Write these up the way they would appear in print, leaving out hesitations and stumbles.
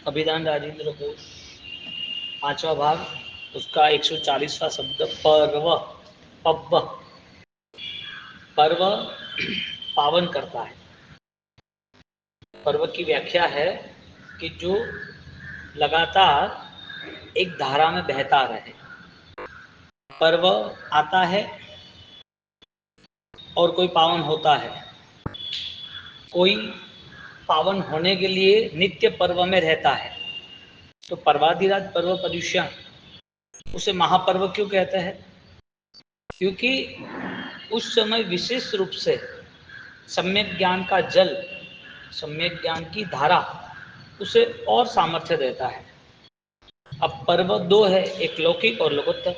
अभिधान राजेंद्र घोष, पांचवा भाग, उसका 140वां शब्द पर्व। पब्ब, पर्व पावन करता है। पर्व की व्याख्या है कि जो लगातार एक धारा में बहता रहे। पर्व आता है और कोई पावन होता है। कोई पावन होने के लिए नित्य पर्व में रहता है, तो पर्वाधिराज पर्व पर्युषण, उसे महापर्व क्यों कहते हैं? क्योंकि उस समय विशेष रूप से सम्यक ज्ञान का जल, सम्यक ज्ञान की धारा उसे और सामर्थ्य देता है। अब पर्व दो है, एक लौकिक और लोकोत्तर,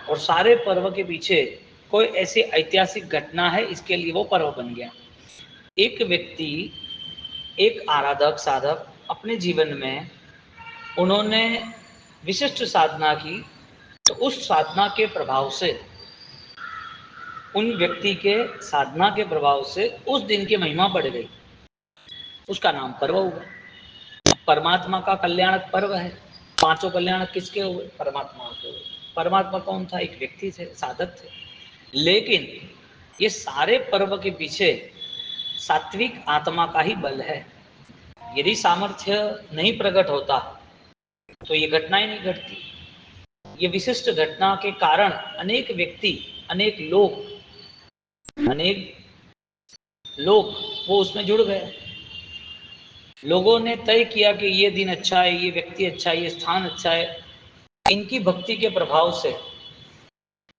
और सारे पर्व के पीछे कोई ऐसी ऐतिहासिक घटना है, इसके लिए वो पर्व बन गया। एक व्यक्ति, एक आराधक साधक अपने जीवन में उन्होंने विशिष्ट साधना की, तो उस साधना के प्रभाव से, उन व्यक्ति के साधना के प्रभाव से उस दिन की महिमा बढ़ गई, उसका नाम पर्व हुआ। परमात्मा का कल्याणक पर्व है। पांचों कल्याणक किसके हुए? परमात्मा के हुए। परमात्मा कौन था? एक व्यक्ति थे, साधक थे। लेकिन ये सारे पर्व के पीछे सात्विक आत्मा का ही बल है। यदि सामर्थ्य नहीं प्रकट होता तो ये घटना ही नहीं घटती। ये विशिष्ट घटना के कारण अनेक व्यक्ति, अनेक लोग वो उसमें जुड़ गए। लोगों ने तय किया कि ये दिन अच्छा है, ये व्यक्ति अच्छा है, ये स्थान अच्छा है। इनकी भक्ति के प्रभाव से,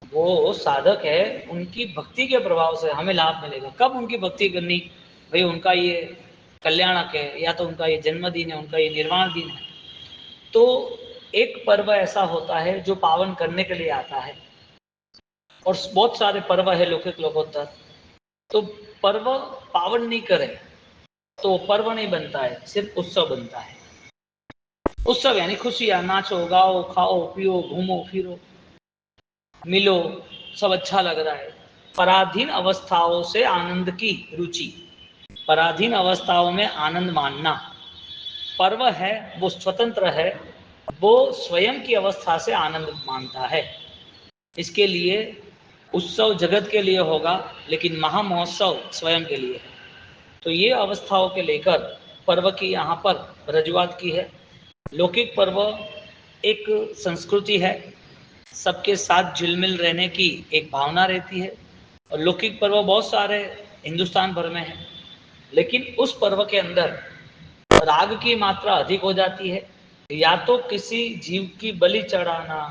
वो साधक है, उनकी भक्ति के प्रभाव से हमें लाभ मिलेगा। कब उनकी भक्ति करनी? भाई उनका ये कल्याणक है, या तो उनका ये जन्मदिन है, उनका ये निर्वाण दिन है। तो एक पर्व ऐसा होता है जो पावन करने के लिए आता है, और बहुत सारे पर्व है लौकिक लोकोत्तर। तो पर्व पावन नहीं करे तो पर्व नहीं बनता है, सिर्फ उत्सव बनता है। उत्सव यानी खुशियां, नाचो गाओ खाओ पियो घूमो फिरो मिलो, सब अच्छा लग रहा है। पराधीन अवस्थाओं से आनंद की रुचि, पराधीन अवस्थाओं में आनंद मानना। पर्व है वो स्वतंत्र है, वो स्वयं की अवस्था से आनंद मानता है। इसके लिए उत्सव जगत के लिए होगा, लेकिन महामहोत्सव स्वयं के लिए है। तो ये अवस्थाओं के लेकर पर्व की यहाँ पर रजुआत की है। लौकिक पर्व एक संस्कृति है, सबके साथ झिलमिल रहने की एक भावना रहती है, और लौकिक पर्व बहुत सारे हिंदुस्तान भर में हैं। लेकिन उस पर्व के अंदर राग की मात्रा अधिक हो जाती है। या तो किसी जीव की बलि चढ़ाना,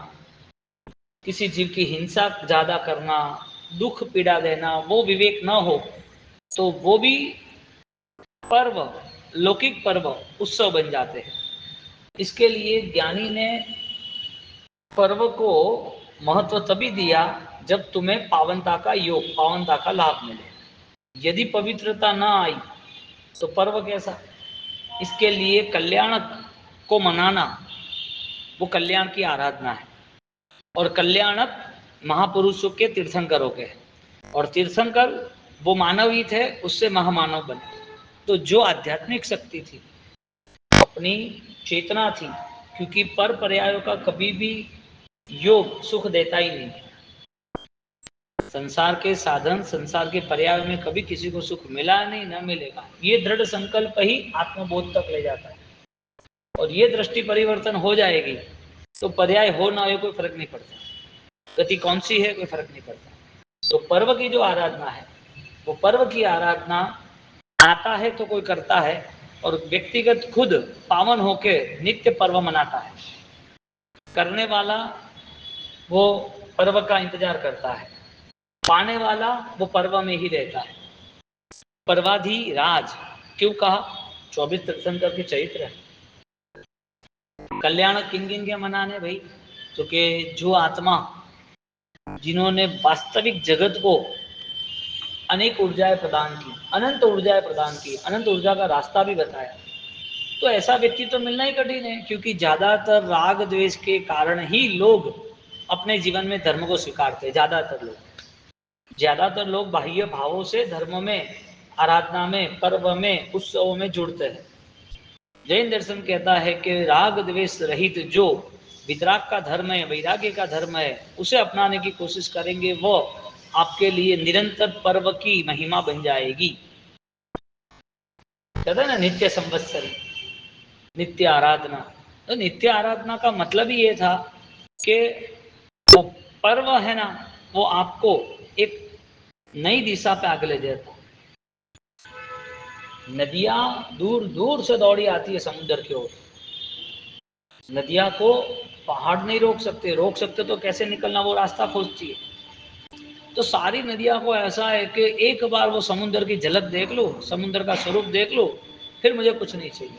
किसी जीव की हिंसा ज्यादा करना, दुख पीड़ा देना, वो विवेक न हो तो वो भी पर्व, लौकिक पर्व उत्सव बन जाते हैं। इसके लिए ज्ञानी ने पर्व को महत्व तभी दिया जब तुम्हें पावनता का योग, पावनता का लाभ मिले। यदि पवित्रता ना आई तो पर्व कैसा? इसके लिए कल्याणक को मनाना, वो कल्याण की आराधना है। और कल्याणक महापुरुषों के तीर्थंकरों के, और तीर्थंकर वो मानव ही थे, उससे महामानव बने। तो जो आध्यात्मिक शक्ति थी, अपनी चेतना थी, क्योंकि पर पर्यायों का कभी भी योग सुख देता ही नहीं। संसार के साधन, संसार के पर्याय में कभी किसी को सुख मिला नहीं, न मिलेगा। ये दृढ़ संकल्प ही आत्मबोध तक ले जाता है। और ये दृष्टि परिवर्तन हो जाएगी तो पर्याय हो ना हो कोई फर्क नहीं पड़ता, गति कौन सी है कोई फर्क नहीं पड़ता। तो पर्व की जो आराधना है, वो पर्व की आराधना आता है तो कोई करता है, और व्यक्तिगत खुद पावन होके नित्य पर्व मनाता है। करने वाला वो पर्व का इंतजार करता है, पाने वाला वो पर्व में ही रहता है। पर्वाधिराज क्यों कहा? 24 तीर्थंकर के चरित्र है। कल्याण किन किन के मनाने भाई? क्योंकि जो आत्मा, जिन्होंने वास्तविक जगत को अनेक ऊर्जाएं प्रदान की, अनंत ऊर्जाएं प्रदान की, अनंत ऊर्जा का रास्ता भी बताया, तो ऐसा व्यक्ति तो मिलना ही कठिन है। क्योंकि ज्यादातर राग द्वेष के कारण ही लोग अपने जीवन में धर्म को स्वीकारते हैं। ज्यादातर लोग बाह्य भावों से धर्म में, आराधना में, पर्व में, उत्सवों में जुड़ते हैं। जैन दर्शन कहता है कि राग द्वेष रहित जो वितराग का धर्म है, वैराग्य का धर्म है, उसे अपनाने की कोशिश करेंगे, वो आपके लिए निरंतर पर्व की महिमा बन जाएगी। कहते हैं ना नित्य संवत्सरी, नित्य आराधना। तो नित्य आराधना का मतलब ही ये था कि वो पर्व है ना, वो आपको एक नई दिशा पे आगे ले जाता। नदियां दूर दूर से दौड़ी आती है समुद्र की ओर। नदियां को पहाड़ नहीं रोक सकते तो कैसे निकलना, वो रास्ता खोजती है। तो सारी नदियां को ऐसा है कि एक बार वो समुद्र की झलक देख लो, समुद्र का स्वरूप देख लो, फिर मुझे कुछ नहीं चाहिए।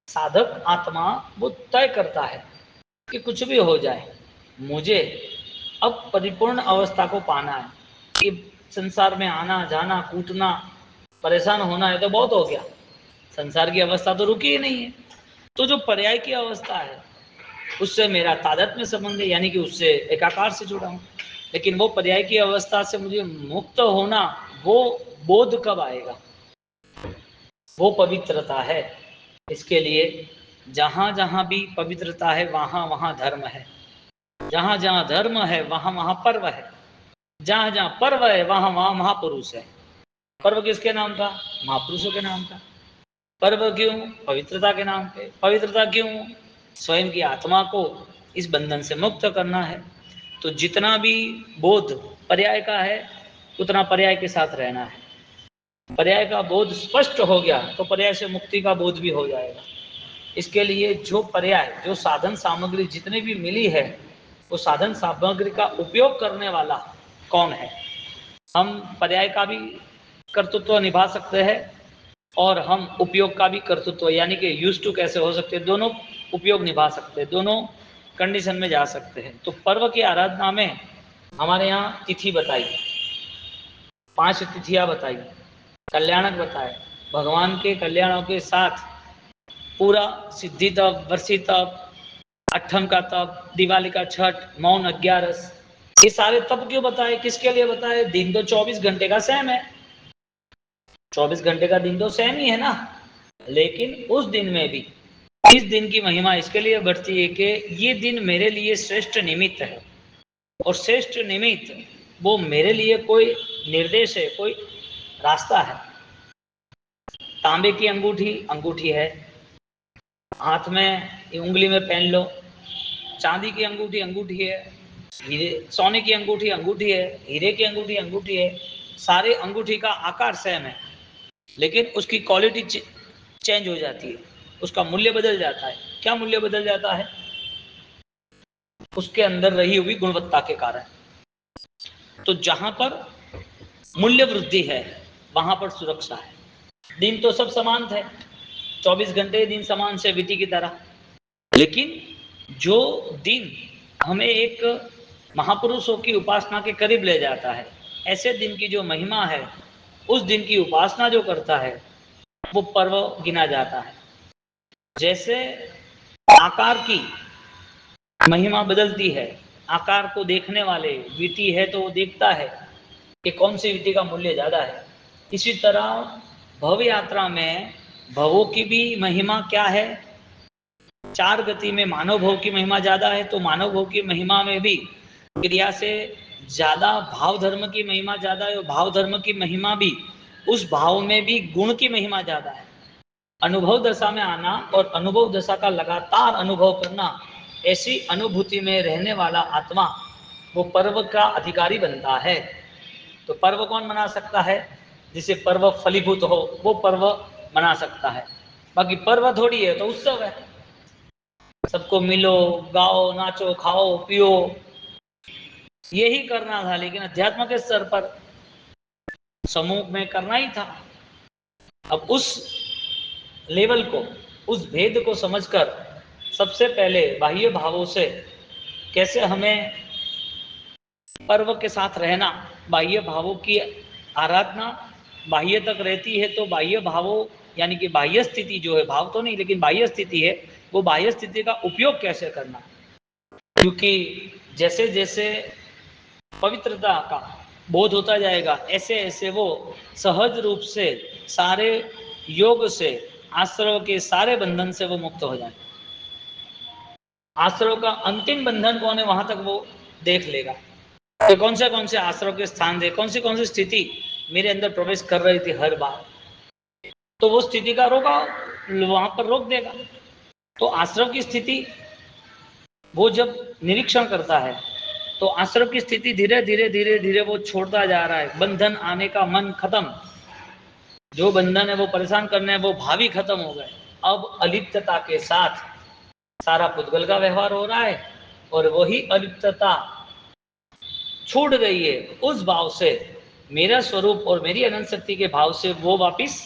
साधक आत्मा वो तय करता है कि कुछ भी हो जाए, मुझे अब परिपूर्ण अवस्था को पाना है। कि संसार में आना जाना कूटना परेशान होना है तो बहुत हो गया, संसार की अवस्था तो रुकी ही नहीं है। तो जो पर्याय की अवस्था है उससे मेरा तादात्म्य संबंध है, यानी कि उससे एकाकार से जुड़ा हूँ। लेकिन वो पर्याय की अवस्था से मुझे मुक्त होना, वो बोध कब आएगा? वो पवित्रता है। इसके लिए जहां जहां भी पवित्रता है वहां वहां धर्म है, जहां जहां धर्म है वहां वहां पर्व है, जहां जहां पर्व है वहां वहां महापुरुष है। पर्व किसके नाम का? महापुरुषों के नाम का। पर्व क्यों? पवित्रता के नाम पे। पवित्रता क्यों? स्वयं की आत्मा को इस बंधन से मुक्त करना है। तो जितना भी बोध पर्याय का है उतना पर्याय के साथ रहना है। पर्याय का बोध स्पष्ट हो गया तो पर्याय से मुक्ति का बोध भी हो जाएगा। इसके लिए जो पर्याय, जो साधन सामग्री जितने भी मिली है, वो साधन सामग्री का उपयोग करने वाला कौन है? हम पर्याय का भी कर्तृत्व निभा सकते हैं और हम उपयोग का भी कर्तृत्व, यानी कि यूज टू कैसे हो सकते हैं, दोनों उपयोग निभा सकते हैं, दोनों कंडीशन में जा सकते हैं। तो पर्व की आराधना में हमारे यहाँ तिथि बताई, 5 तिथियां बताई, कल्याणक बताए, भगवान के कल्याणों के साथ पूरा सिद्धि तप, वर्षी तप, अट्ठम का तप, दिवाली का छठ, मौन अज्ञारस, ये सारे तप क्यों बताए, किसके लिए बताए? दिन तो 24 घंटे का सेम है, 24 घंटे का दिन तो सेम ही है ना। लेकिन उस दिन में भी इस दिन की महिमा इसके लिए बढ़ती है कि ये दिन मेरे लिए श्रेष्ठ निमित्त है, और श्रेष्ठ निमित्त वो मेरे लिए कोई निर्देश है, कोई रास्ता है। तांबे की अंगूठी अंगूठी है, हाथ में उंगली में पहन लो। चांदी की अंगूठी अंगूठी है, हीरे सोने की अंगूठी अंगूठी है, हीरे की अंगूठी अंगूठी है। सारे अंगूठी का आकार सेम है, लेकिन उसकी क्वालिटी चेंज हो जाती है, उसका मूल्य बदल जाता है। क्या मूल्य बदल जाता है? उसके अंदर रही हुई गुणवत्ता के कारण। तो जहां पर मूल्य वृद्धि है वहां पर सुरक्षा है। दिन तो सब समान थे, 24 घंटे दिन समान से बीती की तरह, लेकिन जो दिन हमें एक महापुरुषों की उपासना के करीब ले जाता है, ऐसे दिन की जो महिमा है, उस दिन की उपासना जो करता है वो पर्व गिना जाता है। जैसे आकार की महिमा बदलती है, आकार को देखने वाले विधि है तो वो देखता है कि कौन सी विधि का मूल्य ज्यादा है। इसी तरह भव यात्रा में भवों की भी महिमा क्या है? 4 गति में मानव भव की महिमा ज्यादा है, तो मानव भव की महिमा में भी क्रिया से ज्यादा भाव धर्म की महिमा ज्यादा है, और भाव धर्म की महिमा भी उस भाव में भी गुण की महिमा ज्यादा है। अनुभव दशा में आना और अनुभव दशा का लगातार अनुभव करना, ऐसी अनुभूति में रहने वाला आत्मा वो पर्व का अधिकारी बनता है। तो पर्व कौन मना सकता है? जिसे पर्व फलीभूत हो वो पर्व मना सकता है। बाकी पर्व थोड़ी है तो उत्सव है, सबको मिलो गाओ नाचो खाओ पियो, यही करना था। लेकिन अध्यात्म के स्तर पर समूह में करना ही था। अब उस लेवल को, उस भेद को समझकर सबसे पहले बाह्य भावों से कैसे हमें पर्व के साथ रहना, बाह्य भावों की आराधना बाह्य तक रहती है, तो बाह्य भावों यानी कि बाह्य स्थिति जो है, भाव तो नहीं लेकिन बाह्य स्थिति है, वो बाह्य स्थिति का उपयोग कैसे करना। क्योंकि जैसे जैसे पवित्रता का बोध होता जाएगा, ऐसे ऐसे वो सहज रूप से सारे योग से आश्रव के सारे बंधन से वो मुक्त हो जाए। आश्रव का अंतिम बंधन कौन है वहां तक वो देख लेगा कि कौन से आश्रव के स्थान थे, कौन सी स्थिति मेरे अंदर प्रवेश कर रही थी हर बार, तो वो स्थिति का रोका वहां पर रोक देगा। तो आश्रव की स्थिति वो जब निरीक्षण करता है तो आश्रव की स्थिति धीरे धीरे धीरे धीरे वो छोड़ता जा रहा है। बंधन आने का मन खत्म, जो बंधन है वो परेशान करने हैं वो भावी खत्म हो गए। अब अलिप्तता के साथ सारा पुद्गल का व्यवहार हो रहा है और वही अलिप्तता छूट गई है। उस भाव से मेरा स्वरूप और मेरी अनंत शक्ति के भाव से वो वापिस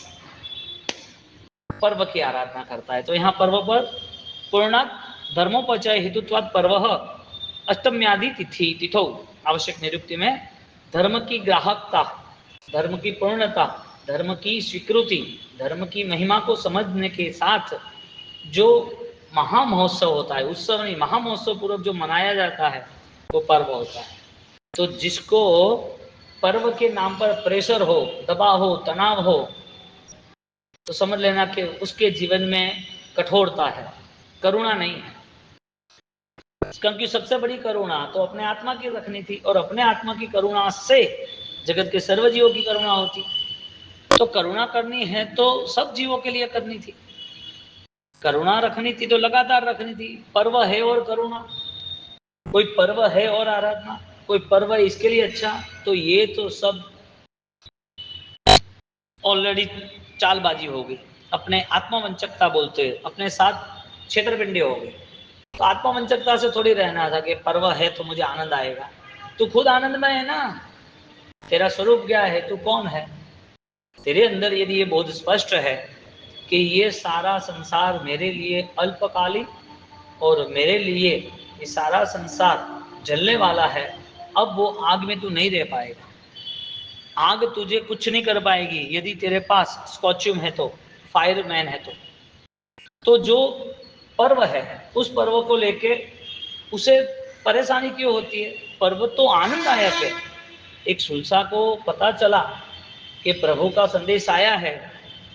पर्व की आराधना करता है। तो यहाँ पर्व पर पूर्णात धर्मोपचय हेतुत्वाद पर्व अष्टम्यादि तिथि तिथौ आवश्यक निरुक्ति में धर्म की ग्राहकता, धर्म की पूर्णता, धर्म की स्वीकृति, धर्म की महिमा को समझने के साथ जो महामहोत्सव होता है, उत्सव नहीं महामहोत्सव पूर्वक जो मनाया जाता है वो पर्व होता है। तो जिसको पर्व के नाम पर प्रेशर हो, दबाव हो, तनाव हो, तो समझ लेना कि उसके जीवन में कठोरता है, करुणा नहीं है। क्योंकि सबसे बड़ी करुणा तो अपने आत्मा की रखनी थी और अपने आत्मा की करुणा से जगत के सर्व जीवों की करुणा होती। तो करुणा करनी है तो सब जीवों के लिए करनी थी, करुणा रखनी थी तो लगातार रखनी थी। पर्व है और करुणा, कोई पर्व है और आराधना, कोई पर्व है इसके लिए अच्छा, तो ये तो सब ऑलरेडी चालबाजी हो गई। अपने आत्मवंचकता बोलते अपने साथ छेतरपिंडी हो गई। तो आत्मवंचकता से थोड़ी रहना था कि पर्व है तो मुझे आनंद आएगा। तू खुद आनंदमय है ना, तेरा स्वरूप क्या है, तू कौन है। तेरे अंदर यदि ये बहुत स्पष्ट है कि ये सारा संसार मेरे लिए अल्पकालिक और मेरे लिए ये सारा संसार जलने वाला है, अब वो आग में तू नहीं रह पाएगा। आग तुझे कुछ नहीं कर पाएगी यदि तेरे पास स्कॉच्यूम है तो, फायरमैन है तो जो पर्व है उस पर्व को लेके उसे परेशानी क्यों होती है। पर्व तो आनंददायक है। एक सुलसा को पता चला कि प्रभु का संदेश आया है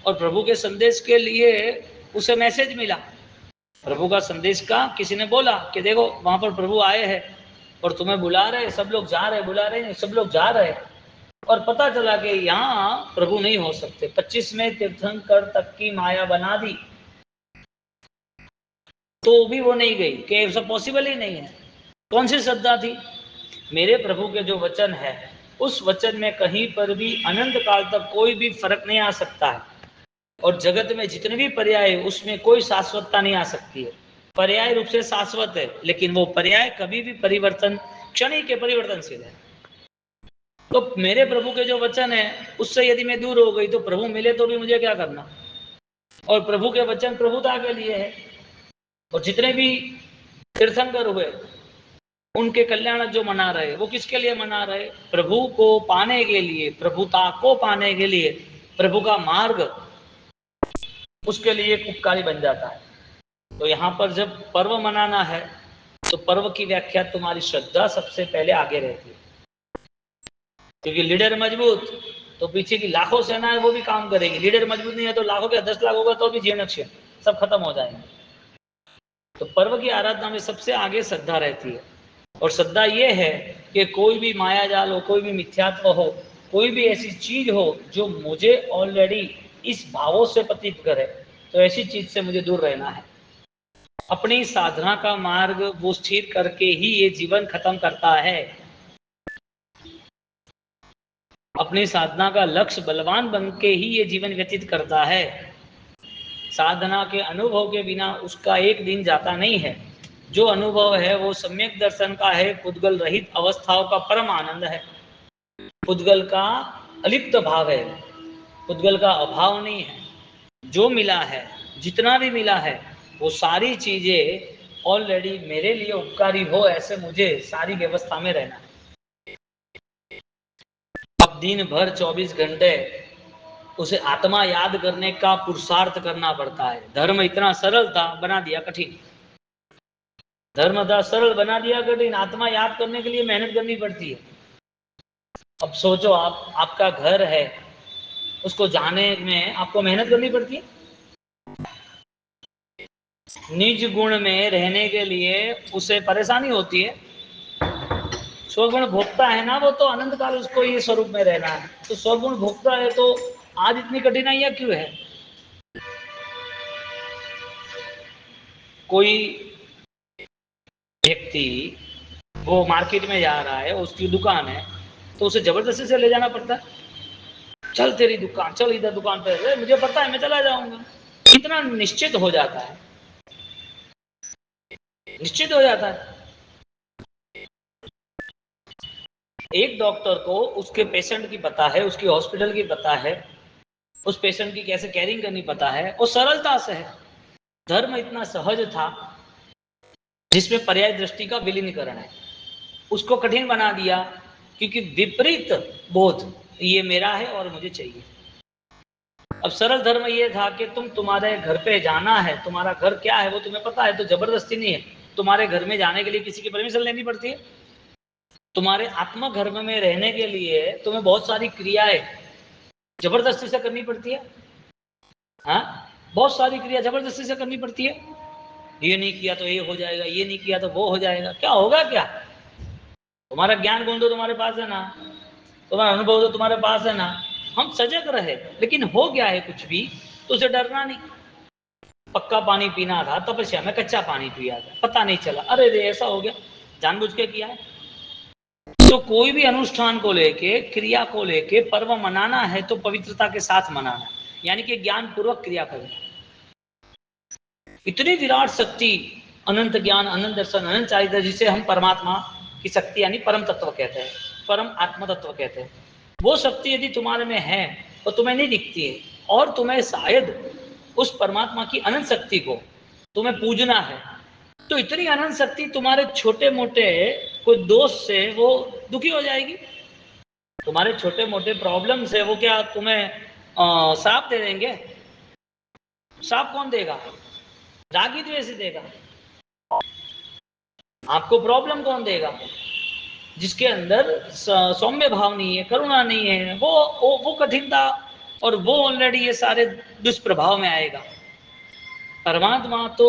और प्रभु के संदेश के लिए उसे मैसेज मिला। प्रभु का संदेश का किसी ने बोला कि देखो वहां पर प्रभु आए हैं और तुम्हें बुला रहे, सब लोग जा रहे, बुला रहे हैं, सब लोग जा रहे। और पता चला कि यहाँ प्रभु नहीं हो सकते। 25 में तीर्थंकर तक की माया बना दी तो भी वो नहीं गई कि सब पॉसिबल ही नहीं है। कौन सी श्रद्धा थी, मेरे प्रभु के जो वचन है उस वचन में कहीं पर भी अनंत काल तक कोई भी फर्क नहीं आ सकता है। और जगत में जितने भी पर्याय उसमें कोई शाश्वतता नहीं आ सकती है। पर्याय रूप से शाश्वत है लेकिन वो पर्याय कभी भी परिवर्तन, क्षणिक के परिवर्तनशील है। तो मेरे प्रभु के जो वचन है उससे यदि मैं दूर हो गई तो प्रभु मिले तो भी मुझे क्या करना। और प्रभु के वचन प्रभुता के लिए है। और जितने भी तीर्थंकर हुए उनके कल्याण जो मना रहे वो किसके लिए मना रहे, प्रभु को पाने के लिए, प्रभुता को पाने के लिए। प्रभु का मार्ग उसके लिए उपकारी बन जाता है। तो यहाँ पर जब पर्व मनाना है तो पर्व की व्याख्या तुम्हारी श्रद्धा सबसे पहले आगे रहती है। क्योंकि लीडर मजबूत तो पीछे की लाखों सेना है वो भी काम करेगी। लीडर मजबूत नहीं है तो लाखों के 10 लाख होगा तो भी जीर्णक्षण सब खत्म हो जाएंगे। तो पर्व की आराधना में सबसे आगे श्रद्धा रहती है। और श्रद्धा ये है कि कोई भी माया जाल हो, कोई भी मिथ्यात्व हो, कोई भी ऐसी चीज हो जो मुझे ऑलरेडी इस भावों से प्रतीत करे, तो ऐसी चीज से मुझे दूर रहना है। अपनी साधना का मार्ग वो स्थिर करके ही ये जीवन खत्म करता है। अपनी साधना का लक्ष्य बलवान बन के ही ये जीवन व्यतीत करता है। साधना के अनुभव के बिना उसका एक दिन जाता नहीं है। जो अनुभव है वो सम्यक दर्शन का है, पुद्गल रहित अवस्थाओं का परम आनंद है, पुद्गल का अलिप्त भाव है, पुद्गल का अभाव नहीं है। जो मिला है, जितना भी मिला है, वो सारी चीजें ऑलरेडी मेरे लिए उपकारी हो, ऐसे मुझे सारी व्यवस्था में रहना है। अब दिन भर 24 घंटे उसे आत्मा याद करने का पुरुषार्थ करना पड़ता है। धर्म इतना सरल था, बना दिया कठिन। धर्म था सरल, बना दिया कठिन। आत्मा याद करने के लिए मेहनत करनी पड़ती है। अब सोचो आपका घर है, उसको जाने में आपको मेहनत करनी पड़ती है। निज गुण में रहने के लिए उसे परेशानी होती है। स्वगुण भोक्ता है ना वो, तो अनंत काल उसको ये स्वरूप में रहना है। तो स्वगुण भोक्ता है तो आज इतनी कठिनाइयां क्यों है? कोई व्यक्ति वो मार्केट में जा रहा है, उसकी दुकान है, तो उसे जबरदस्ती से ले जाना पड़ता है। चल तेरी दुकान, चल इधर दुकान पे, मुझे पता है मैं चला जाऊंगा। इतना निश्चित हो जाता है, निश्चित हो जाता है। एक डॉक्टर को उसके पेशेंट की पता है, उसकी हॉस्पिटल की पता है, उस पेशेंट की कैसे केयरिंग करनी पता है, और सरलता से है। धर्म इतना सहज था जिसमें पर्याय दृष्टि का विलीनीकरण है, उसको कठिन बना दिया, क्योंकि विपरीत बोध ये मेरा है और मुझे चाहिए। अब सरल धर्म ये था कि तुम्हारे घर पे जाना है, तुम्हारा घर क्या है वो तुम्हें पता है, तो जबरदस्ती नहीं है। तुम्हारे घर में जाने के लिए किसी की परमिशन लेनी पड़ती है। तुम्हारे आत्म धर्म में रहने के लिए तुम्हें बहुत सारी क्रियाएं जबरदस्ती से करनी पड़ती है। हाँ, बहुत सारी क्रिया जबरदस्ती से करनी पड़ती है। ये नहीं किया तो ये हो जाएगा, ये नहीं किया तो वो हो जाएगा। क्या होगा? क्या तुम्हारा ज्ञान गुण तो तुम्हारे पास है ना, तुम्हारा अनुभव तो तुम्हारे पास है ना। हम सजग रहे, लेकिन हो गया है कुछ भी तो उसे डरना नहीं। पक्का पानी पीना था, तपस्या में कच्चा पानी पिया था, पता नहीं चला, अरे रे ऐसा हो गया, जानबूझ के किया है। तो कोई भी अनुष्ठान को लेके, क्रिया को लेके पर्व मनाना है तो पवित्रता के साथ मनाना, यानी कि ज्ञान पूर्वक क्रिया करना। इतनी विराट शक्ति, अनंत ज्ञान, अनंत दर्शन, अनंत चारित्र, जिसे हम परमात्मा की शक्ति यानी परम तत्व कहते हैं, परम आत्म तत्व कहते हैं। वो शक्ति यदि तुम्हारे में है तो तुम्हें नहीं दिखती है, और तुम्हें शायद उस परमात्मा की अनंत शक्ति को तुम्हें पूजना है, तो इतनी अनंत शक्ति तुम्हारे छोटे मोटे कोई दोष से वो दुखी हो जाएगी। तुम्हारे छोटे मोटे प्रॉब्लम से वो क्या तुम्हें श्राप दे देंगे? श्राप कौन देगा? रागी द्वेषी देगा। आपको प्रॉब्लम कौन देगा? जिसके अंदर सौम्य भाव नहीं है, करुणा नहीं है, वो कठिनता, और वो ऑलरेडी ये सारे दुष्प्रभाव में आएगा। परमात्मा तो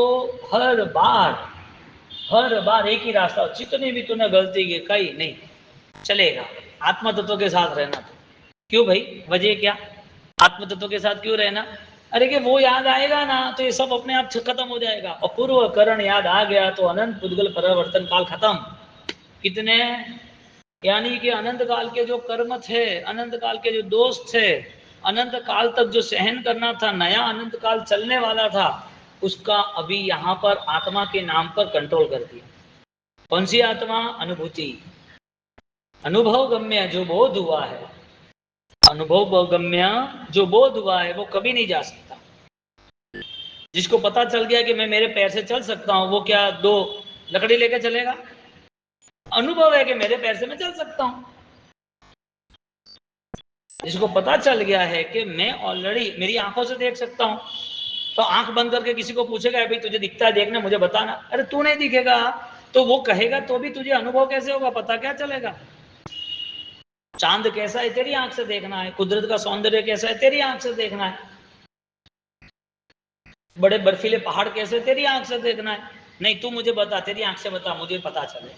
हर बार एक ही रास्ता, जितनी भी तूने गलती की कही नहीं चलेगा, आत्म तत्व के साथ रहना। तो क्यों भाई, वजह क्या? आत्म तत्व के साथ क्यों रहना? अरे कि वो याद आएगा ना तो ये सब अपने आप खत्म हो जाएगा। अपूर्व करण याद आ गया तो अनंत पुद्गल परिवर्तन काल खत्म। कितने, यानी कि अनंत काल के जो कर्म थे, अनंत काल के जो दोष थे, अनंत काल तक जो सहन करना था, नया अनंत काल चलने वाला था, उसका अभी यहाँ पर आत्मा के नाम पर कंट्रोल कर दिया। कौन सी आत्मा? अनुभूति, अनुभव गम्य जो बोध हुआ है, अनुभव गम्य जो बोध हुआ है वो कभी नहीं जा सकता। जिसको पता चल गया कि मैं मेरे पैर से चल सकता हूं, वो क्या दो लकड़ी लेकर चलेगा? अनुभव है कि मेरे पैर से मैं चल सकता हूं। जिसको पता चल गया है कि मैं ऑलरेडी मेरी आंखों से देख सकता हूं, तो आंख बंद करके किसी को पूछेगा भाई तुझे दिखता है, देखना, मुझे बताना, अरे तू नहीं दिखेगा तो वो कहेगा तो भी तुझे अनुभव कैसे होगा, पता क्या चलेगा? चांद कैसा है तेरी आंख से देखना है, कुदरत का सौंदर्य कैसा है तेरी आंख से देखना है, बड़े बर्फीले पहाड़ कैसे तेरी आंख से देखना है। नहीं, तू मुझे बता, तेरी आंख से बता, मुझे पता चले।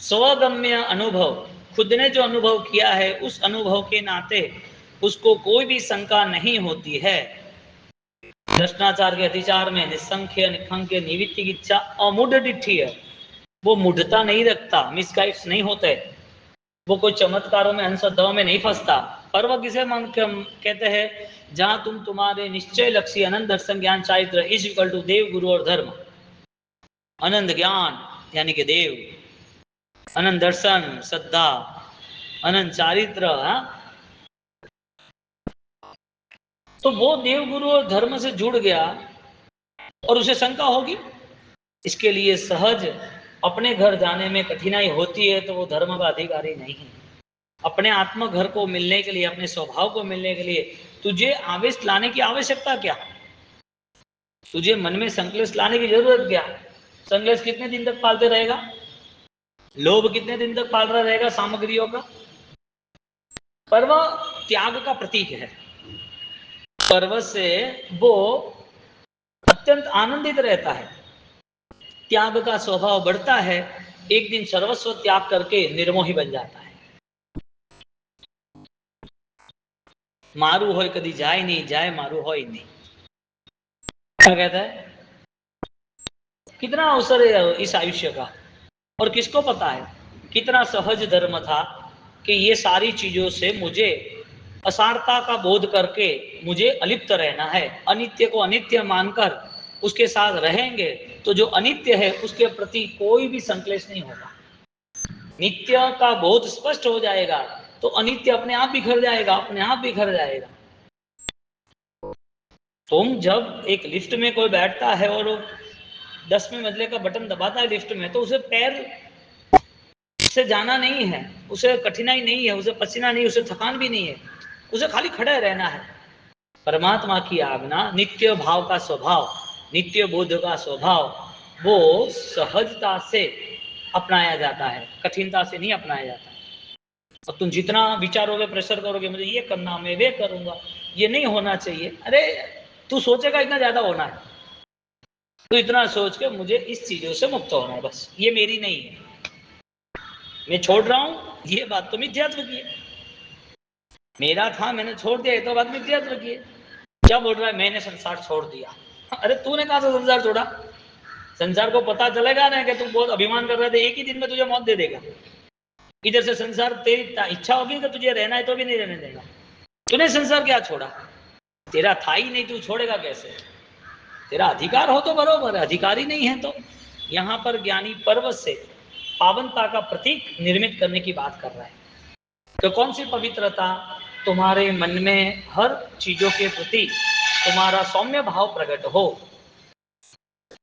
स्वगम्य अनुभव, खुद ने जो अनुभव किया है उस अनुभव के नाते उसको कोई भी शंका नहीं होती है। कृष्णाचार के अतिचार में निसंख्य निखंख्य निवित्ति इच्छा अमूढ़ डिठी है, वो मूढ़ता नहीं रखता, मिसगाइड्स नहीं होते, वो कोई चमत्कारों में अंधश्रद्धाओं में नहीं फंसता। पर्व किसे कहते हैं? जहां तुम तुम्हारे निश्चय लक्ष्य अनंत दर्शन ज्ञान चारित्र इज इक्वल टू देव गुरु और धर्म। अनंत ज्ञान यानी कि देव, अनंत दर्शन श्रद्धा, अनंत चारित्र, तो वो देव गुरु और धर्म से जुड़ गया और उसे शंका होगी। इसके लिए सहज अपने घर जाने में कठिनाई होती है तो वो धर्म का अधिकारी नहीं है। अपने आत्म घर को मिलने के लिए, अपने स्वभाव को मिलने के लिए तुझे आवेश लाने की आवश्यकता क्या? तुझे मन में संकलेश लाने की जरूरत क्या? संकलेश कितने दिन तक पालते रहेगा? लोभ कितने दिन तक पाल रहा रहेगा सामग्रियों का? पर्व त्याग का प्रतीक है। पर्व से वो अत्यंत आनंदित रहता है, त्याग का स्वभाव बढ़ता है, एक दिन सर्वस्व त्याग करके निर्मोही बन जाता है। मारू होय कभी जाए नहीं, जाए मारू होय नहीं। क्या कहता है? कितना अवसर है इस आयुष्य का, और किसको पता है कितना सहज धर्म था कि ये सारी चीजों से मुझे असारता का बोध करके मुझे अलिप्त रहना है। अनित्य को अनित्य मानकर उसके साथ रहेंगे तो जो अनित्य है उसके प्रति कोई भी संक्लेश नहीं होगा। नित्य का बोध स्पष्ट हो जाएगा तो अनित्य अपने आप बिखर जाएगा, अपने आप बिखर जाएगा। तुम जब एक लिफ्ट में कोई बैठता है और 10वें मंजिले का बटन दबाता है लिफ्ट में, तो उसे पैर से जाना नहीं है, उसे कठिनाई नहीं है, उसे पसीना नहीं, उसे थकान भी नहीं है, उसे खाली खड़े रहना है। परमात्मा की आज्ञा, नित्य भाव का स्वभाव, नित्य बोध का स्वभाव, वो सहजता से अपनाया जाता है, कठिनता से नहीं अपनाया जाता। अब तुम जितना विचारोगे, प्रेशर करोगे, मुझे ये करना, मैं वे करूंगा, ये नहीं होना चाहिए, अरे तू सोचेगा इतना ज्यादा होना है, तो इतना सोच के मुझे इस चीजों से मुक्त होना है, बस ये मेरी नहीं है, मैं छोड़ रहा हूं, ये बात तो मिथ्यात्व की है। मेरा था, मैंने छोड़ दिया, ये तो बात मिथ्यात्व की है। क्या बोल रहा है? मैंने संसार छोड़ दिया। अरे तूने कहा था संसार छोड़ा? संसार को पता चलेगा ना कि तू बहुत अभिमान कर रहे थे, एक ही दिन में तुझे मौत दे देगा। इधर से संसार, तेरी इच्छा होगी कि तुझे रहना है तो भी नहीं रहने देगा। तूने संसार क्या छोड़ा? तेरा था ही नहीं, तू छोड़ेगा कैसे? तेरा अधिकार हो तो बरोबर है, अधिकारी नहीं है तो। यहाँ पर ज्ञानी पर्व से पावनता का प्रतीक निर्मित करने की बात कर रहा है। तो कौन सी पवित्रता? तुम्हारे मन में हर चीजों के प्रति तुम्हारा सौम्य भाव प्रकट हो,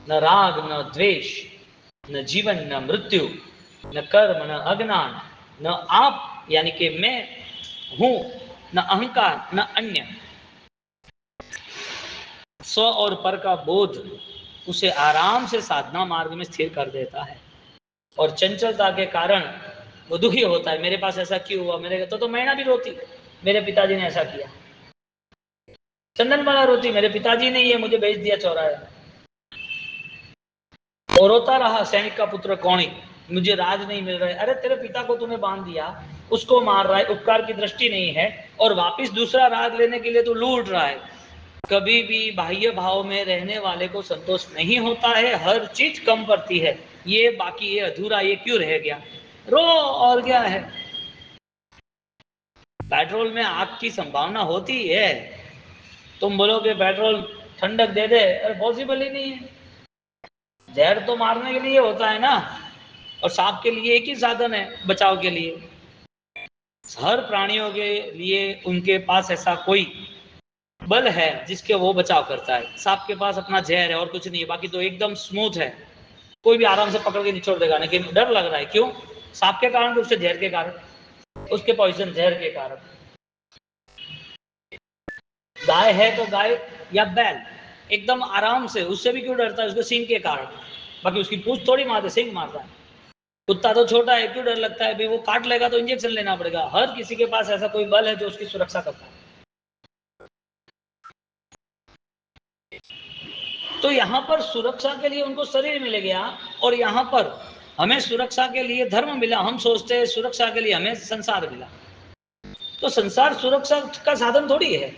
न राग न द्वेष, न जीवन न मृत्यु, न कर्म न अज्ञान, न आप यानी कि मैं हूं, न अहंकार न अन्य। स्व और पर का बोध उसे आराम से साधना मार्ग में स्थिर कर देता है, और चंचलता के कारण वो दुखी होता है, मेरे पास ऐसा क्यों हुआ, मेरे तो मैना भी रोती, मेरे पिताजी ने ऐसा किया। चंदनबाला रोती, मेरे पिताजी ने ये मुझे भेज दिया चौराहे। और रोता रहा सैनिक का पुत्र कौणी, मुझे राज नहीं मिल रहा है। अरे तेरे पिता को तूने बांध दिया, उसको मार रहा है, उपकार की दृष्टि नहीं है, और वापिस दूसरा राज लेने के लिए तू लूट रहा है। कभी भी बाह्य भाव में रहने वाले को संतोष नहीं होता है, हर चीज कम पड़ती है, ये बाकी, ये अधूरा, ये क्यों रह गया, रो, और क्या है। पेट्रोल में आग की संभावना होती है, तुम बोलोगे पेट्रोल ठंडक दे दे, अरे पॉसिबल ही नहीं है। जहर तो मारने के लिए होता है ना, और सांप के लिए एक ही साधन है बचाव के लिए। हर प्राणियों के लिए उनके पास ऐसा कोई बल है जिसके वो बचाव करता है। सांप के पास अपना जहर है और कुछ नहीं है, बाकी तो एकदम स्मूथ है, कोई भी आराम से पकड़ के निचोड़ देगा, लेकिन डर लग रहा है, क्यों? सांप के कारण, तो उससे जहर के कारण, उसके पॉइजन जहर के कारण। गाय है तो गाय या बैल एकदम आराम से, उससे भी क्यों डरता है? उसके सींग के कारण, बाकी उसकी पूंछ थोड़ी मारता, सींग मारता है। कुत्ता तो छोटा है, क्यों डर लगता है भाई? वो काट लेगा तो इंजेक्शन लेना पड़ेगा। हर किसी के पास ऐसा कोई बल है जो उसकी सुरक्षा करता है। तो यहाँ पर सुरक्षा के लिए उनको शरीर मिल गया, और यहाँ पर हमें सुरक्षा के लिए धर्म मिला। हम सोचते हैं सुरक्षा के लिए हमें संसार मिला, तो संसार सुरक्षा का साधन थोड़ी है।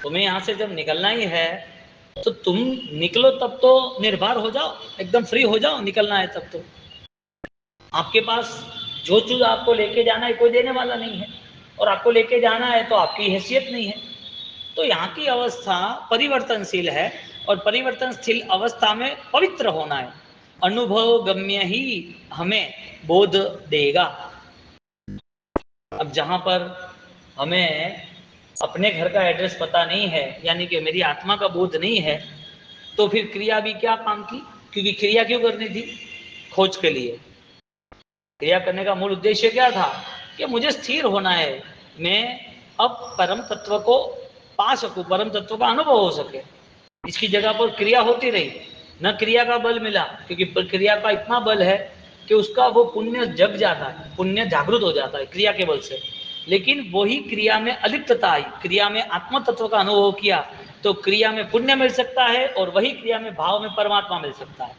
तुम्हें यहाँ से जब निकलना ही है तो तुम निकलो, तब तो निर्भर हो जाओ, एकदम फ्री हो जाओ, निकलना है तब तो। आपके पास जो चीज आपको लेके जाना है कोई देने वाला नहीं है, और आपको लेके जाना है तो आपकी हैसियत नहीं है। तो यहाँ की अवस्था परिवर्तनशील है, और परिवर्तनशील अवस्था में पवित्र होना है। अनुभव गम्य ही हमें बोध देगा। अब जहां पर हमें अपने घर का एड्रेस पता नहीं है, यानी कि मेरी आत्मा का बोध नहीं है, तो फिर क्रिया भी क्या काम की? क्योंकि क्रिया क्यों करनी थी? खोज के लिए। क्रिया करने का मूल उद्देश्य क्या था? कि मुझे स्थिर होना है, मैं अब परम तत्व को पा सकूं, परम तत्व का अनुभव हो सके। इसकी जगह पर क्रिया होती रही, न क्रिया का बल मिला, क्योंकि क्रिया का इतना बल है कि उसका वो पुण्य जग जाता है, पुण्य जागृत हो जाता है क्रिया के बल से। लेकिन वही क्रिया में अलिप्तता आई, क्रिया में आत्म तत्व का अनुभव किया, तो क्रिया में पुण्य मिल सकता है और वही क्रिया में भाव में परमात्मा मिल सकता है।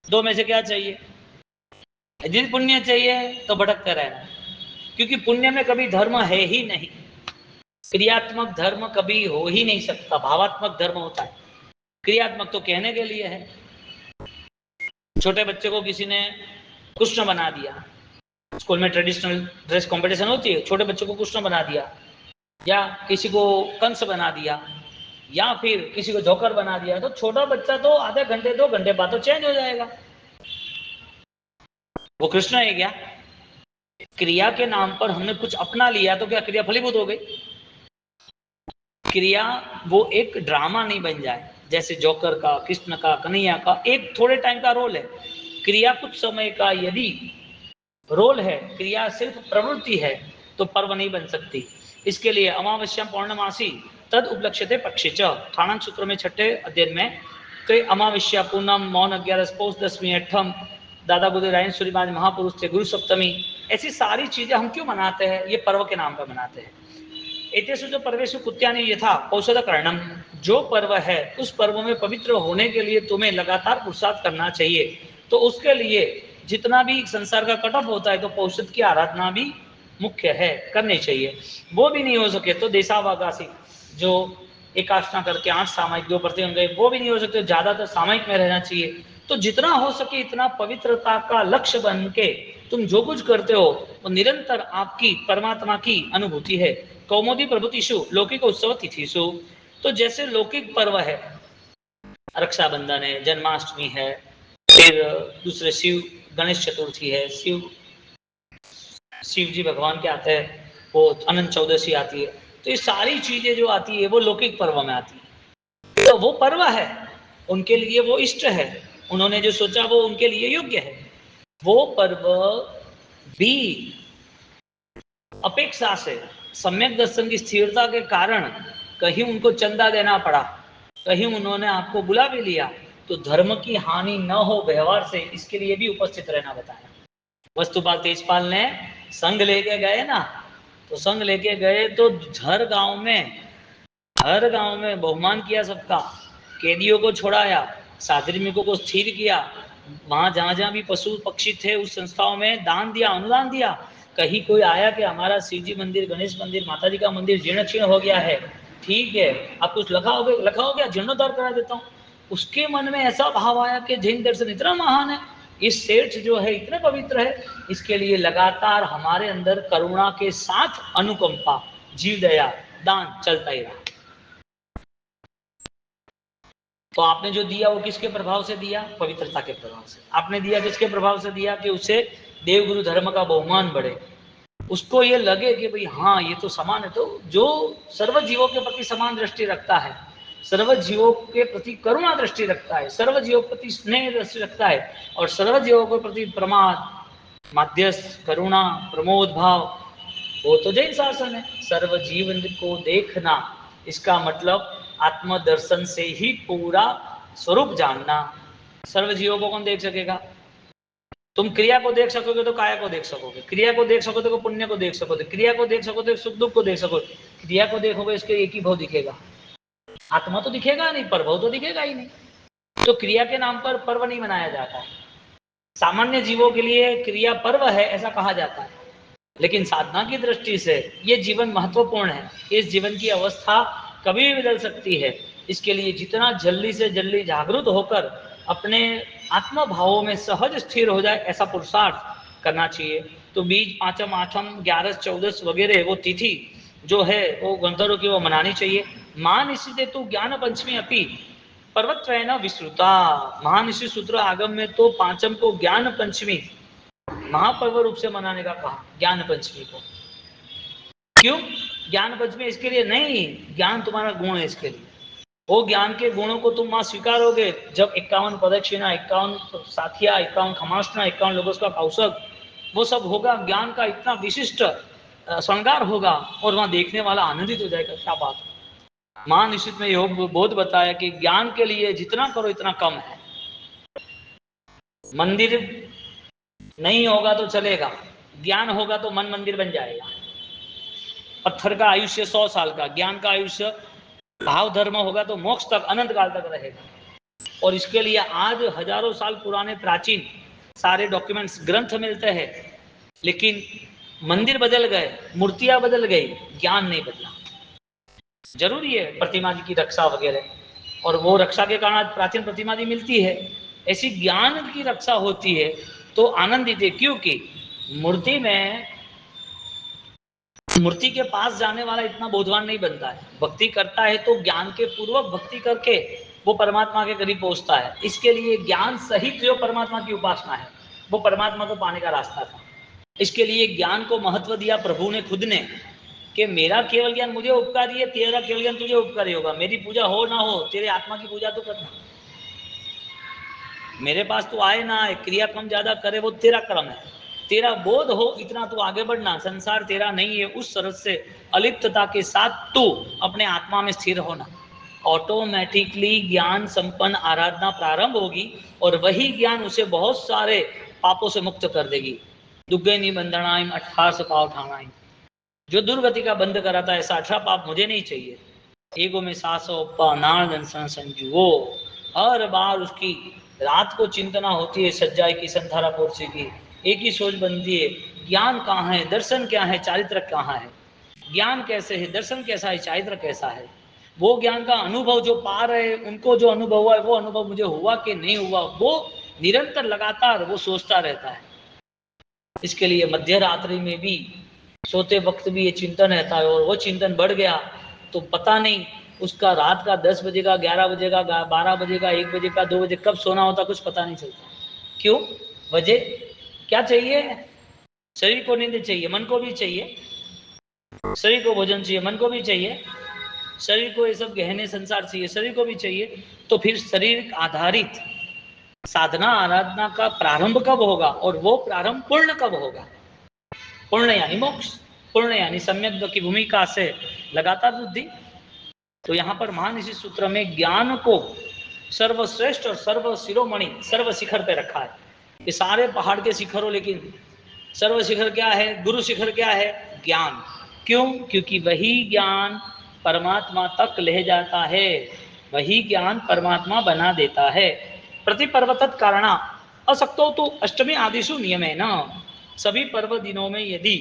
दो में से क्या चाहिए? यदि पुण्य चाहिए तो भटकते रहना, क्योंकि पुण्य में कभी धर्म है ही नहीं। क्रियात्मक धर्म कभी हो ही नहीं सकता, भावात्मक धर्म होता है। क्रियात्मक तो कहने के लिए है। छोटे बच्चे को किसी ने कृष्ण बना दिया, स्कूल में ट्रेडिशनल ड्रेस कंपटीशन होती है, छोटे बच्चों को कृष्ण बना दिया, या किसी को कंस बना दिया, या फिर किसी को जोकर बना दिया, तो छोटा बच्चा तो आधे घंटे 2 घंटे बाद तो चेंज हो जाएगा। वो कृष्ण है क्या? क्रिया के नाम पर हमने कुछ अपना लिया तो क्या क्रिया फलीभूत हो गई? क्रिया वो एक ड्रामा नहीं बन जाए, जैसे जोकर का, कृष्ण का, कन्हैया का एक थोड़े टाइम का रोल है। क्रिया कुछ समय का यदि रोल है, क्रिया सिर्फ प्रवृत्ति है, तो पर्व नहीं बन सकती। इसके लिए अमावस्या पौर्णमासी तद उपलक्ष्यते पक्षे च, ठाणांक सूत्र में 6ठे अध्ययन में तो अमावस्या, पूनम, मौन 11, पौष दशमी, अठम, दादा बुद्धरायन सूर्यमाज महापुरुष थे, गुरु सप्तमी, ऐसी सारी चीजें हम क्यों मनाते हैं? ये पर्व के नाम पर मनाते हैं। एतेषु जो पर्वेषु कुत्यानि यथा औषध करणम, जो पर्व है उस पर्व में पवित्र होने के लिए तुम्हें लगातार पुरुषार्थ करना चाहिए। तो उसके लिए जितना भी संसार का कटअप होता है तो औषध की आराधना भी मुख्य है, करनी चाहिए। वो भी नहीं हो सके तो देशावागासी, जो एकाशना करके 8 सामायिक 2 प्रतिअंग गए, वो भी नहीं हो सकते, ज्यादातर सामायिक में रहना चाहिए। तो जितना हो सके इतना पवित्रता का लक्ष्य बन के तुम जो कुछ करते हो वो निरंतर आपकी परमात्मा की अनुभूति है। कौमुदी प्रभुतिषु लौकिक उत्सव तिथिषु, तो जैसे लौकिक पर्व है, रक्षाबंधन है, जन्माष्टमी है, फिर दूसरे शिव गणेश चतुर्थी है, शिव जी भगवान के आते हैं, वो अनंत चौदशी आती है, तो ये सारी चीजें जो आती है वो लौकिक पर्व में आती है। तो वो पर्व है, उनके लिए वो इष्ट है, उन्होंने जो सोचा वो उनके लिए योग्य है। वो पर्व भी अपेक्षा से सम्यक दर्शन की स्थिरता के कारण कहीं उनको चंदा देना पड़ा, कहीं उन्होंने आपको बुला भी लिया, तो धर्म की हानि न हो व्यवहार से, इसके लिए भी उपस्थित रहना बताया। वस्तुपाल तेजपाल ने संघ लेके गए ना, तो संघ लेके गए तो हर गांव में बहुमान किया सबका, कैदियों को छोड़ाया, साधर्मिकों को स्थिर किया, वहां जहां जहां भी पशु पक्षी थे उस संस्थाओं में दान दिया, अनुदान दिया। कहीं कोई आया कि हमारा शिव जी मंदिर, गणेश मंदिर, माता जी का मंदिर जीर्ण क्षीण हो गया है, ठीक है आप कुछ लखा हो गया, जीर्णोद्धार करा देता हूँ। उसके मन में ऐसा भाव आया कि जैन दर्शन इतना महान है, इस सेठ जो है इतने पवित्र है, इसके लिए लगातार हमारे अंदर करुणा के साथ अनुकंपा, जीव दया, दान चलता ही रहा। तो आपने जो दिया वो किसके प्रभाव से दिया? पवित्रता के प्रभाव से। आपने दिया किसके प्रभाव से दिया? कि उससे देवगुरु धर्म का बहुमान बढ़े, उसको ये लगे कि भाई हाँ ये तो समान है। तो जो सर्व जीवों के प्रति समान दृष्टि रखता है, सर्व जीवों के प्रति करुणा दृष्टि रखता है, सर्व जीवों के प्रति स्नेह दृष्टि रखता है, और सर्व जीवों के प्रति प्रमाद, माध्यस्थ, करुणा, प्रमोद भाव, वो तो जैन शासन है। सर्व जीवन को देखना, इसका मतलब आत्मदर्शन से ही पूरा स्वरूप जानना। सर्व जीवों को कौन देख सकेगा? तुम क्रिया को देख सकोगे तो काया को देख सकोगे, क्रिया को देख सकोगे तो पुण्य को देख सकोगे, क्रिया को देख सकोगे तो सुख दुख को देख सकोगे। क्रिया को देखोगे इसके एक ही भाव दिखेगा, आत्मा तो दिखेगा नहीं, पर भाव तो दिखेगा ही नहीं। तो क्रिया के नाम पर पर्व नहीं मनाया जाता है। सामान्य जीवों के लिए क्रिया पर्व है ऐसा कहा जाता है, लेकिन साधना की दृष्टि से ये जीवन महत्वपूर्ण है। इस जीवन की अवस्था कभी भी बदल सकती है, इसके लिए जितना जल्दी से जल्दी जागरूक होकर अपने आत्म भावों में सहज स्थिर हो जाए ऐसा पुरुषार्थ करना चाहिए। तो बीज, पांचम, आठम, 11, 14 वगैरह वो तिथि जो है वो गंधर्व की वो मनानी चाहिए। मान इसी तो ज्ञान पंचमी अपी पर्वत्रयन विस्तृता, महानिषि सूत्र आगम में तो पांचम को ज्ञान पंचमी महापर्व रूप से मनाने का कहा, ज्ञान पंचमी को। क्यों ज्ञान पंचमी? इसके लिए नहीं, ज्ञान तुम्हारा गुण है, इसके लिए वो ज्ञान के गुणों को तुम वहां स्वीकारोगे जब 51 प्रदक्षिणा, 51 साथिया, 51 खमासना, 51 लोगों का कौशक, वो सब होगा, ज्ञान का इतना विशिष्ट श्रृंगार होगा, और वहां देखने वाला आनंदित हो जाएगा। क्या बात है! महानिश्चित में योग बोध बताया कि ज्ञान के लिए जितना करो इतना कम है। मंदिर नहीं होगा तो चलेगा, ज्ञान होगा तो मन मंदिर बन जाएगा। पत्थर का आयुष्य 100 साल का, ज्ञान का आयुष्य भाव धर्म होगा तो मोक्ष तक अनंत काल तक रहेगा। और इसके लिए आज हजारों साल पुराने प्राचीन सारे डॉक्यूमेंट्स ग्रंथ मिलते हैं, लेकिन मंदिर बदल गए, मूर्तियां बदल गई, ज्ञान नहीं बदला। जरूरी है प्रतिमा जी की रक्षा वगैरह, और वो रक्षा के कारण आज प्राचीन प्रतिमा जी मिलती है। ऐसी ज्ञान की रक्षा होती है तो आनंदित है, क्योंकि मूर्ति में, मूर्ति के पास जाने वाला इतना बोधवान नहीं बनता है। भक्ति करता है तो ज्ञान के पूर्वक भक्ति करके वो परमात्मा के करीब पहुंचता है। इसके लिए ज्ञान सहित जो परमात्मा की उपासना है वो परमात्मा को पाने का रास्ता था। इसके लिए ज्ञान को महत्व दिया प्रभु ने खुद ने, कि मेरा केवल ज्ञान मुझे उपकारी है, तेरा केवल ज्ञान तुझे उपकारी होगा। मेरी पूजा हो ना हो, तेरे आत्मा की पूजा तो करना। मेरे पास तो आए ना आए, क्रिया कम ज्यादा करे वो तेरा कर्म है। तेरा बोध हो इतना तू आगे बढ़ना, संसार तेरा नहीं है, उस तरह से अलिप्तता के साथ तू अपने आत्मा में स्थिर होना। ऑटोमेटिकली ज्ञान संपन्न आराधना प्रारंभ होगी और वही ज्ञान उसे बहुत सारे पापों से मुक्त कर देगी। दुग्गे निबंधनाइम 18 पाप ठाणाइम, जो दुर्गति का बंद कराता है, ऐसा 18 पाप मुझे नहीं चाहिए। एगो में सासो नान संजुओ, हर बार उसकी रात को चिंतना होती है सज्जाई की, संथारा पोर्सी की, एक ही सोच बनती है, ज्ञान कहाँ है, दर्शन क्या है, चारित्र कहाँ है। ज्ञान कैसे है, दर्शन कैसा है, चारित्र कैसा है। वो ज्ञान का अनुभव जो पा रहे, उनको जो अनुभव हुआ है वो अनुभव मुझे हुआ कि नहीं हुआ, वो निरंतर लगातार वो सोचता रहता है। इसके लिए मध्य रात्रि में भी सोते वक्त भी ये चिंतन रहता है, और वो चिंतन बढ़ गया तो पता नहीं उसका रात का 10 बजे का, 11 बजे का, 12 बजे का, 1 बजे का, 2 बजे कब सोना होता कुछ पता नहीं चलता। क्यों? वजह क्या चाहिए? शरीर को नींद चाहिए, मन को भी चाहिए, शरीर को भोजन चाहिए, मन को भी चाहिए, शरीर को ये सब गहने संसार चाहिए, शरीर को भी चाहिए। तो फिर शरीर आधारित साधना आराधना का प्रारंभ कब होगा, और वो प्रारंभ पूर्ण कब होगा? पूर्ण यानी मोक्ष, पूर्ण यानी सम्यक की भूमिका से लगातार वृद्धि। तो यहाँ पर महान इसी सूत्र में ज्ञान को सर्वश्रेष्ठ और सर्व शिरोमणि, सर्व शिखर पे रखा है। ये सारे पहाड़ के शिखर हो, लेकिन सर्व शिखर क्या है, गुरु शिखर क्या है? ज्ञान। क्यों? क्योंकि वही ज्ञान परमात्मा तक ले जाता है, वही ज्ञान परमात्मा बना देता है। प्रतिपर्वतत कारणा असक्तो तो अष्टमी आदिशु नियमेन, सभी पर्व दिनों में यदि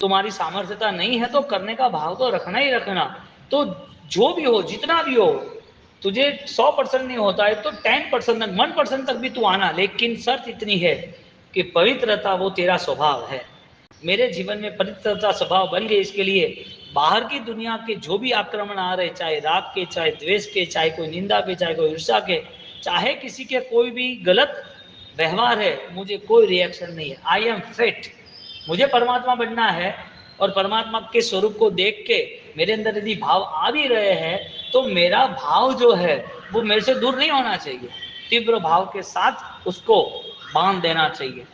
तुम्हारी सामर्थ्यता नहीं है तो करने का भाव तो रखना ही रखना। तो जो भी हो, जितना भी हो, तुझे 100% नहीं होता है तो 10% तक, 1% तक भी तू आना, लेकिन शर्त इतनी है कि पवित्रता वो तेरा स्वभाव है। मेरे जीवन में पवित्रता स्वभाव बन गई। इसके लिए बाहर की दुनिया के जो भी आक्रमण आ रहे, चाहे राग के, चाहे द्वेष के, चाहे कोई निंदा के, चाहे कोई ईर्ष्या के, चाहे किसी के कोई भी गलत व्यवहार है, मुझे कोई रिएक्शन नहीं है। I am fit. मुझे परमात्मा बनना है, और परमात्मा के स्वरूप को देख के मेरे अंदर यदि भाव आ भी रहे हैं तो मेरा भाव जो है वो मेरे से दूर नहीं होना चाहिए, तीव्र भाव के साथ उसको बांध देना चाहिए।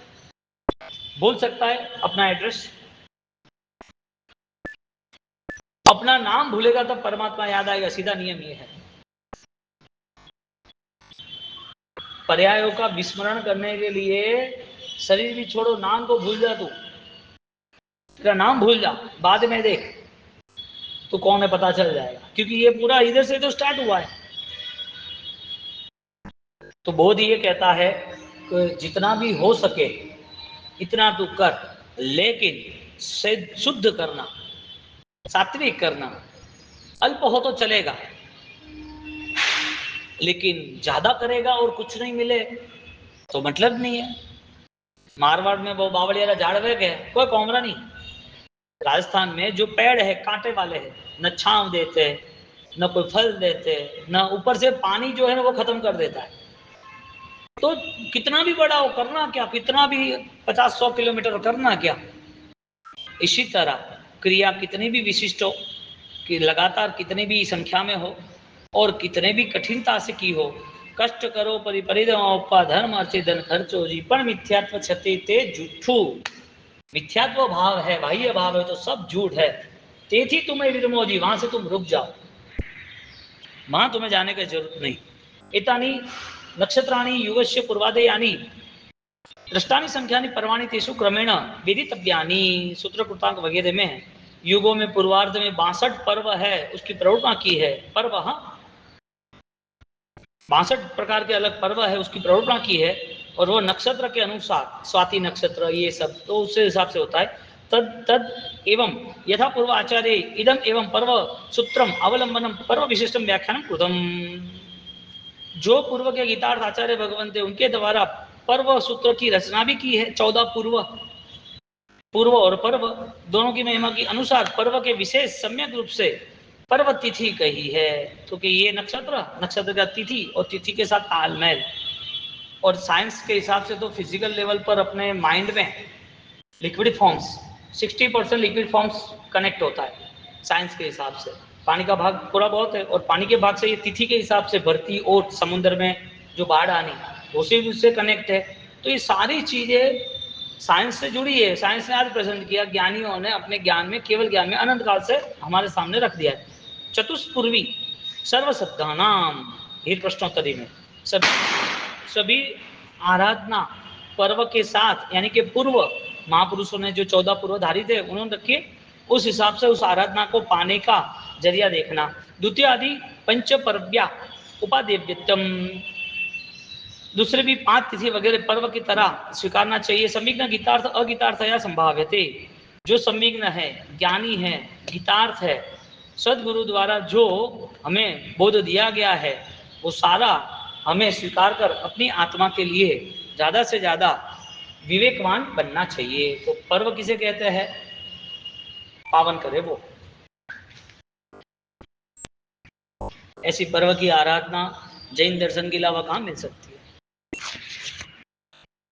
बोल सकता है अपना एड्रेस, अपना नाम भूलेगा तब परमात्मा याद आएगा, सीधा नियम ये है। पर्यायों का विस्मरण करने के लिए शरीर भी छोड़ो, नाम को भूल जा, तू तेरा नाम भूल जा, बाद में देख तो कौन है पता चल जाएगा, क्योंकि ये पूरा इधर से तो स्टार्ट हुआ है। तो बोध ये कहता है कि जितना भी हो सके इतना तू कर, लेकिन शुद्ध करना, सात्विक करना। अल्प हो तो चलेगा, लेकिन ज्यादा करेगा और कुछ नहीं मिले तो मतलब नहीं है। मारवाड़ में वो बावड़िया झाड़ वे गए, कोई कोमरा नहीं। राजस्थान में जो पेड़ है कांटे वाले हैं, न छांव देते, न कोई फल देते, न ऊपर से पानी जो है ना वो खत्म कर देता है। तो कितना भी बड़ा हो करना क्या, कितना भी 50-100 किलोमीटर करना क्या। इसी तरह क्रिया कितनी भी विशिष्ट हो, कि लगातार कितनी भी संख्या में हो और कितने भी कठिनता से की हो, कष्ट करो परिपरिधर्म धर्म अर्चे धन खर्चो जी, पण मिथ्यात्व छते ते झूठू। मिथ्यात्व भाव है, बाह्य भाव है तो सब झूठ है। तेथी तुम्हें विरमो जी, वहां से तुम रुक जाओ, वहां तुम्हें जाने की जरूरत नहीं। एतानी नक्षत्राणी युगस्य पूर्वादयानी दृष्टानी संख्यानी परवाणी तेषु क्रमेण विदितव्यानि, सूत्र कृतांक वगैरह में है युगों में पूर्वार्ध में 62 पर्व है, उसकी प्रवृत्ति की है। पर्व, हाँ, 62 प्रकार के अलग पर्व है, उसकी प्रवृत्ति की है। और वो नक्षत्र के अनुसार, स्वाति नक्षत्र ये सब, तो उस हिसाब से होता है। तद तद एवं यथा पूर्व आचार्य इदम एवं पर्व सूत्रम अवलंबनम पर्व विशिष्टम व्याख्यान कृतम। जो पूर्व के गीतार्थ आचार्य भगवान थे, उनके द्वारा पर्व सूत्र की रचना भी की है। 14 पूर्व और पर्व दोनों की महिमा के अनुसार पर्व के विशेष सम्यक रूप से पर्व तिथि कही है। तो कि ये नक्षत्र का तिथि और तिथि के साथ तालमेल। और साइंस के हिसाब से तो फिजिकल लेवल पर अपने माइंड में liquid forms 60% liquid forms connect होता है साइंस के हिसाब से। पानी का भाग थोड़ा बहुत है, और पानी के भाग से ये तिथि के हिसाब से भरती और समुद्र में जो बाढ़ आनी, उसी उससे कनेक्ट है। तो ये सारी चीजें साइंस से जुड़ी है। साइंस ने आज प्रेजेंट किया, ज्ञानियों ने अपने ज्ञान में, केवल ज्ञान में अनंत काल से हमारे सामने रख दिया है। चतुष्पूर्वी सर्वसिद्धानाम, ये प्रश्नोत्तरी में सभी आराधना पर्व के साथ, यानी कि पूर्व महापुरुषों ने जो 14 पूर्वधारी थे उन्होंने रखे, उस हिसाब से उस आराधना को पाने का जरिया देखना। द्वितीय आदि पंच पर्व्या उपादेव्यतम, दूसरे भी 5 तिथि वगैरह पर्व की तरह स्वीकारना चाहिए। संविघ्न गीतार्थ अगीतार्थ या संभाव्यते, जो संविघ्न है, ज्ञानी है, गीतार्थ है, सदगुरु द्वारा जो हमें बोध दिया गया है, वो सारा हमें स्वीकार कर अपनी आत्मा के लिए ज्यादा से ज्यादा विवेकवान बनना चाहिए। तो पर्व किसे कहते हैं? पावन करे वो। ऐसी पर्व की आराधना जैन दर्शन के अलावा कहाँ मिल सकती है?